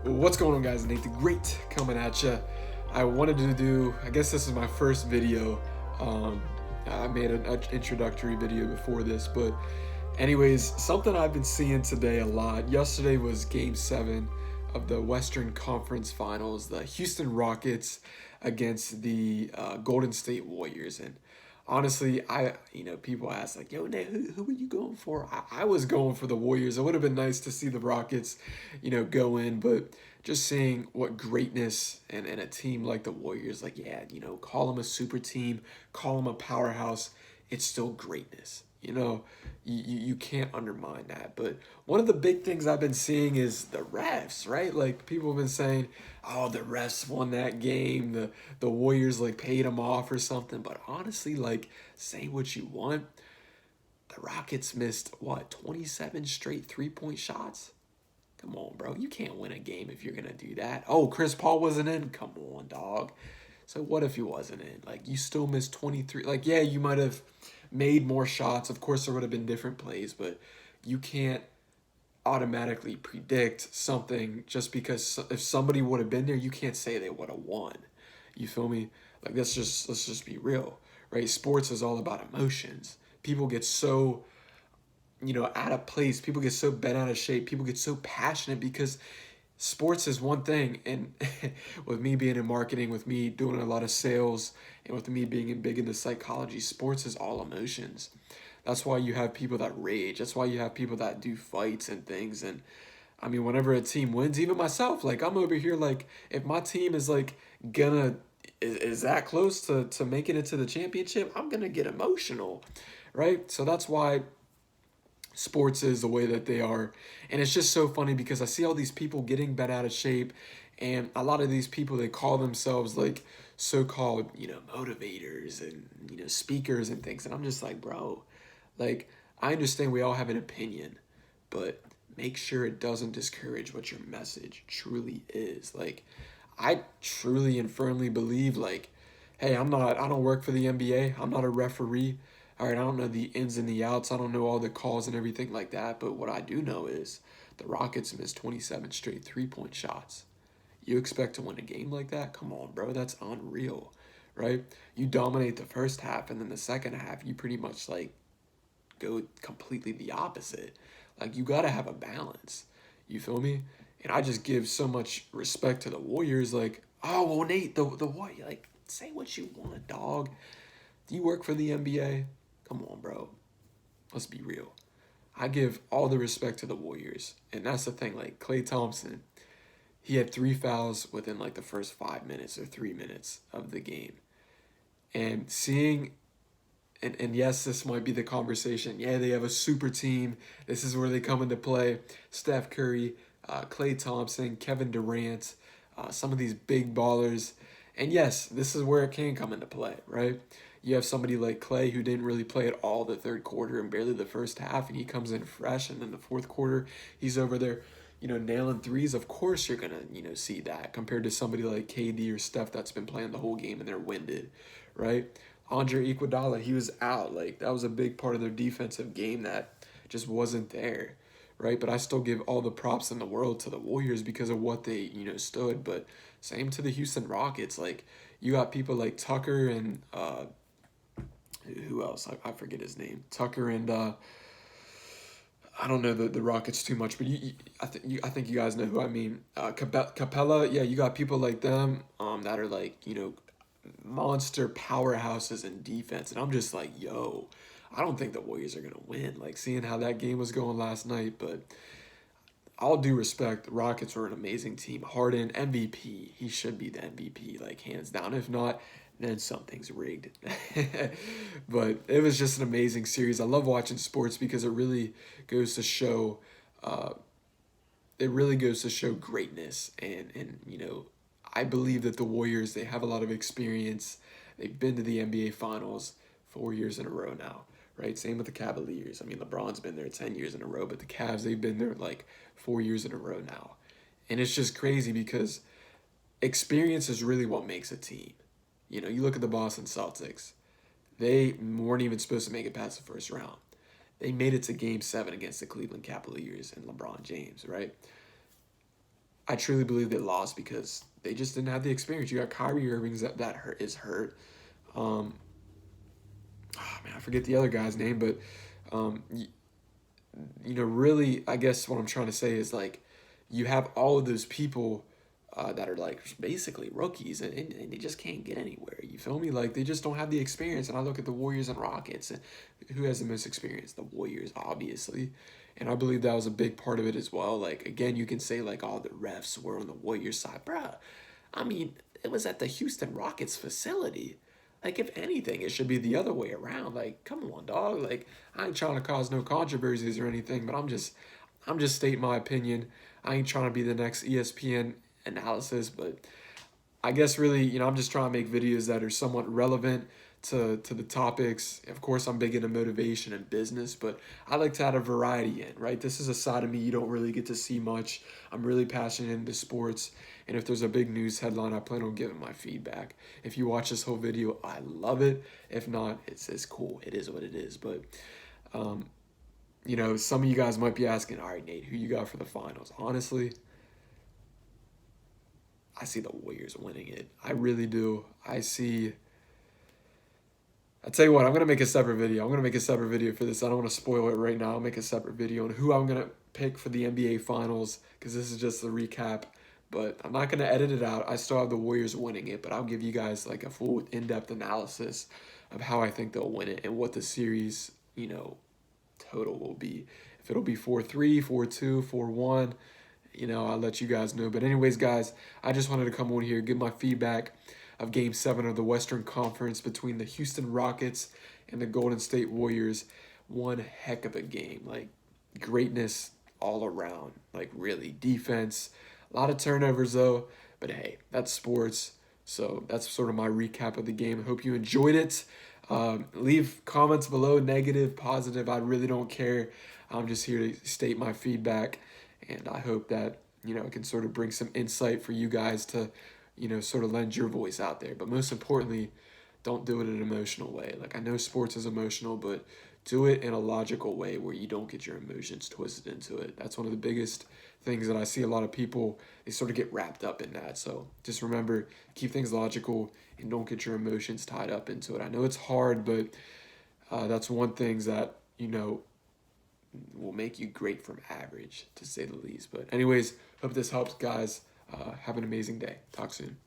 What's going on, guys? Nate the Great coming at you. I wanted to do, I guess this is my first video. Um, I made an introductory video before this, but anyways, something I've been seeing today a lot. Yesterday was Game 7 of the Western Conference Finals, the Houston Rockets against the Golden State Warriors. And honestly, people ask like, "Yo, Nate, who are you going for?" I was going for the Warriors. It would have been nice to see the Rockets, go in, but just seeing what greatness and a team like the Warriors, like, yeah, call them a super team, call them a powerhouse, it's still greatness. You can't undermine that. But one of the big things I've been seeing is the refs, right? Like people have been saying, "Oh, the refs won that game. The Warriors like paid them off or something." But honestly, like, say what you want, the Rockets missed what, 27 straight 3-point shots? Come on, bro. You can't win a game if you're gonna do that. Oh, Chris Paul wasn't in? Come on, dog. So what if he wasn't in? Like, you still missed 23. Like, yeah, you might have made more shots. Of course, there would have been different plays, but you can't automatically predict something just because if somebody would have been there, you can't say they would have won. You feel me? Like, let's just be real, right? Sports is all about emotions. People get so out of place. People get so bent out of shape. People get so passionate because sports is one thing. And with me being in marketing, with me doing a lot of sales, and with me being big into psychology, sports is all emotions. That's why you have people that rage. That's why you have people that do fights and things. And I mean, whenever a team wins, even myself, like, I'm over here, like, if my team is like gonna is that close to making it to the championship, I'm gonna get emotional, right? So that's why sports is the way that they are. And it's just so funny because I see all these people getting bent out of shape, and a lot of these people, they call themselves like so-called, motivators and, speakers and things. And I'm just like, bro, like, I understand we all have an opinion, but make sure it doesn't discourage what your message truly is. Like, I truly and firmly believe, like, hey, I don't work for the NBA. I'm not a referee. All right, I don't know the ins and the outs. I don't know all the calls and everything like that. But what I do know is the Rockets missed 27 straight 3-point shots. You expect to win a game like that? Come on, bro. That's unreal, right? You dominate the first half, and then the second half, you pretty much like go completely the opposite. Like, you got to have a balance. You feel me? And I just give so much respect to the Warriors. Like, oh, well, Nate, the Warrior, like, say what you want, dog. Do you work for the NBA? Come on, bro. Let's be real. I give all the respect to the Warriors. And that's the thing. Like, Klay Thompson, he had 3 fouls within like the first 5 minutes or 3 minutes of the game. And seeing, and yes, this might be the conversation. Yeah, they have a super team. This is where they come into play. Steph Curry, Klay Thompson, Kevin Durant, some of these big ballers. And yes, this is where it can come into play, right? You have somebody like Klay who didn't really play at all the third quarter and barely the first half, and he comes in fresh, and then the fourth quarter, he's over there, nailing threes. Of course, you're gonna, see that compared to somebody like KD or Steph that's been playing the whole game and they're winded, right? Andre Iguodala, he was out. Like, that was a big part of their defensive game that just wasn't there, right? But I still give all the props in the world to the Warriors because of what they, stood. But same to the Houston Rockets. Like, you got people like Tucker and who else? I forget his name. Tucker and I don't know the Rockets too much, but I think you guys know who I mean. Capella, yeah, you got people like them that are like, monster powerhouses in defense, and I'm just like, yo, I don't think the Warriors are gonna win. Like, seeing how that game was going last night, but all due respect, the Rockets were an amazing team. Harden, MVP, he should be the MVP, like, hands down. If not, then something's rigged. But it was just an amazing series. I love watching sports because goes to show, uh, it really goes to show greatness. And I believe that the Warriors, they have a lot of experience. They've been to the NBA Finals 4 years in a row now, right? Same with the Cavaliers. I mean, LeBron's been there 10 years in a row, but the Cavs, they've been there like 4 years in a row now. And it's just crazy because experience is really what makes a team. You look at the Boston Celtics. They weren't even supposed to make it past the first round. They made it to Game 7 against the Cleveland Cavaliers and LeBron James, right? I truly believe they lost because they just didn't have the experience. You got Kyrie Irving is hurt. Um, oh man, I forget the other guy's name, but um, really, I guess what I'm trying to say is like, you have all of those people that are like basically rookies, and they just can't get anywhere. You feel me? Like they just don't have the experience. And I look at the Warriors and Rockets, and who has the most experience? The Warriors, obviously. And I believe that was a big part of it as well. Like again, you can say like all the refs were on the Warriors side, bruh. I mean, it was at the Houston Rockets facility. Like, if anything, it should be the other way around. Like, come on, dog. Like, I ain't trying to cause no controversies or anything, but I'm just stating my opinion. I ain't trying to be the next ESPN analysis, but I guess really, I'm just trying to make videos that are somewhat relevant to the topics. Of course, I'm big into motivation and business, but I like to add a variety in, right? This is a side of me you don't really get to see much. I'm really passionate into sports, and if there's a big news headline, I plan on giving my feedback. If you watch this whole video, I love it. If not, it's cool. It is what it is. But some of you guys might be asking, all right, Nate, who you got for the finals? Honestly, I see the Warriors winning it. I really do. I tell you what, I'm going to make a separate video. I'm going to make a separate video for this. I don't want to spoil it right now. I'll make a separate video on who I'm going to pick for the NBA Finals, because this is just the recap. But I'm not going to edit it out. I still have the Warriors winning it, but I'll give you guys like a full in-depth analysis of how I think they'll win it and what the series, total will be. If it'll be 4-3, 4-2, 4-1, I'll let you guys know. But anyways, guys, I just wanted to come on here, give my feedback of Game 7 of the Western Conference between the Houston Rockets and the Golden State Warriors. One heck of a game. Like, greatness all around. Like, really, defense. A lot of turnovers, though. But hey, that's sports. So that's sort of my recap of the game. I hope you enjoyed it. Leave comments below, negative, positive. I really don't care. I'm just here to state my feedback. And I hope that, it can sort of bring some insight for you guys to, sort of lend your voice out there. But most importantly, don't do it in an emotional way. Like, I know sports is emotional, but do it in a logical way where you don't get your emotions twisted into it. That's one of the biggest things that I see a lot of people, they sort of get wrapped up in that. So just remember, keep things logical and don't get your emotions tied up into it. I know it's hard, but that's one thing that, will make you great from average, to say the least. But anyways, hope this helps, guys. Have an amazing day. Talk soon.